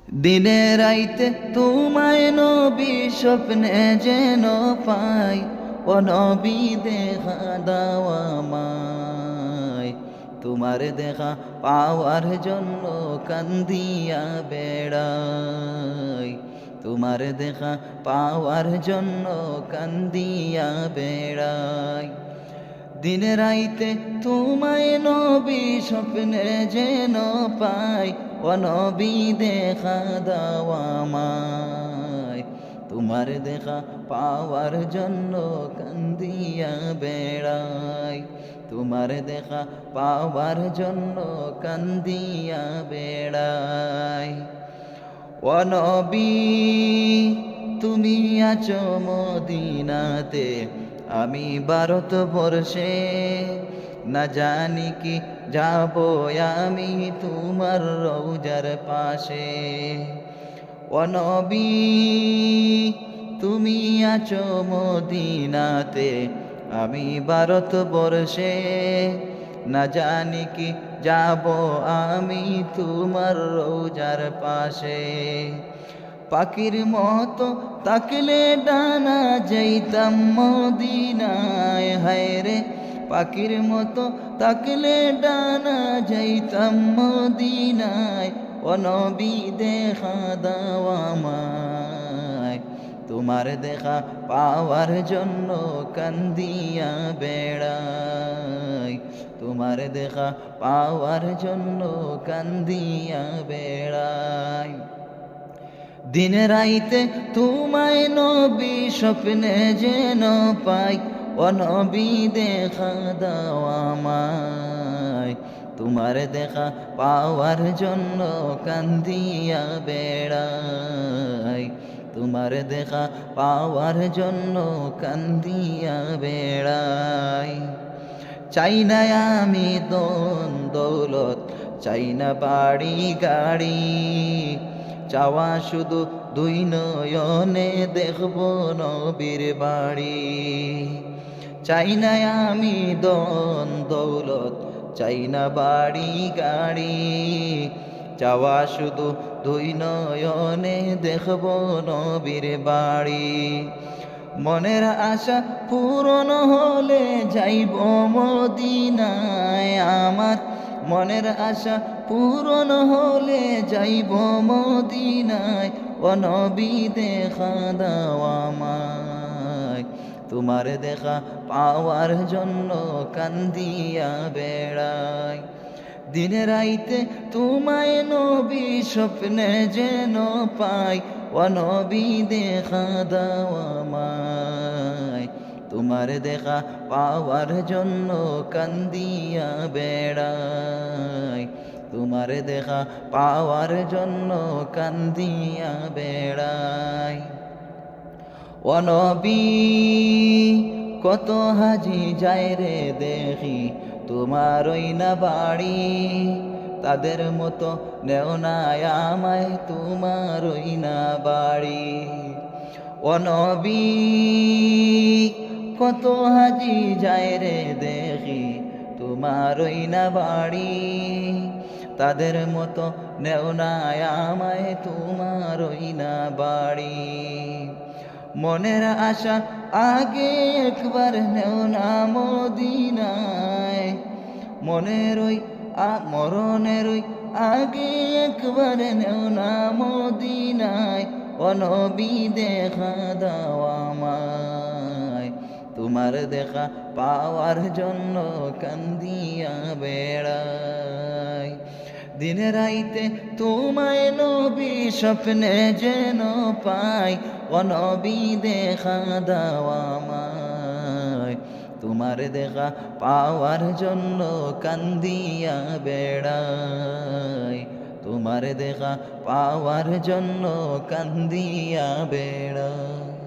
দিনে রাইতে তোমায় নবী স্বপ্নে যেন পাই, ও নবী দেখা দাও আমায়। তোমার দেখা পাওয়ার জন্য কান্দিয়া বেড়াই, তোমার দেখা পাওয়ার জন্য কান্দিয়া বেড়াই। দিন রাইতে তোমায় নবী স্বপ্নে যেন পাই, ও নবী দেখা দাও আমায়। তোমার দেখা পাওয়ার জন্য কান্দিয়া বেড়াই, তোমার দেখা পাওয়ার জন্য কান্দিয়া বেড়াই। ও নবী তুমি আছো মদিনাতে, আমি ভারতবর্ষে, না জানি কি যাব আমি তোমার রওজার পাশে। ও নবী তুমি আছো মদিনাতে, আমি ভারতবর্ষে, না জানি কি যাব আমি তোমার রওজার পাশে। পাখির মতো তাকলে ডানা যাইতাম মদিনায়, হায় রে পাখির মতো তাকলে ডানা যাইতাম মদিনায়। ও নবী দেখা দাও আমায়, তোমার দেখা পাওয়ার জন্য কান্দিয়া বেড়াই, তোমার দেখা পাওয়ার জন্য কান্দিয়া বেড়াই। দিন রাইতে তোমায় নবী স্বপ্নে যেন পাই, ও নবী দেখা দাও আমায়। তোমার দেখা পাওয়ার জন্য কান্দিয়া বেড়াই, তোমার দেখা পাওয়ার জন্য কান্দিয়া বেড়াই। চাই না আমি ধন দৌলত, চাই না বাড়ি গাড়ি, চাওয়া শুধু দুই নয়নে দেখব নবীর বাড়ি। চাই না আমি ধন দৌলত, চাই না বাড়ি গাড়ি, চাওয়া শুধু দুই নয়নে দেখব নবীর বাড়ি। মনের আশা পূরণ হলে যাইব মদিনায় আমার, মনের আশা পূরণ হলে যাইব মদিনায়। ও নবী দেখা দাও আমায়, তোমার দেখা পাওয়ার জন্য কান্দিয়া বেড়াই। দিন রাইতে তোমায় নবী স্বপ্নে যেন পাই, ও নবী দেখা দাও আমায়। তোমার দেখা পাওয়ার জন্য কান্দিয়া বেড়াই, তোমার দেখা পাওয়ার জন্য কান্দিয়া বেড়াই। ও নবী কত হাজি যায় রে দেখি তোমার ওই না বাড়ি, তাদের মতো নেও না আমায় তোমার ওই না বাড়ি। ও নবী কত হাজি যায় রে দেখি তোমার ওই না বাড়ি, তাদের মতো নেও না আমায় তোমার ওই না বাড়ি। মনের আশা আগে একবার নেও না মদিনায়, মনের ওই মরণের ওই আগে একবার নেও না মদিনায়। ও নবী দেখা দাও আমায়, তোমার দেখা পাওয়ার জন্য কান্দিয়া বেড়াই। দিন রাইতে তোমায় নবী স্বপ্নে যেন পাই, ও নবী দেখা দাও আমায়। তোমার দেখা পাওয়ার জন্য কান্দিয়া বেড়াই, তোমার দেখা পাওয়ার জন্য কান্দিয়া বেড়াই।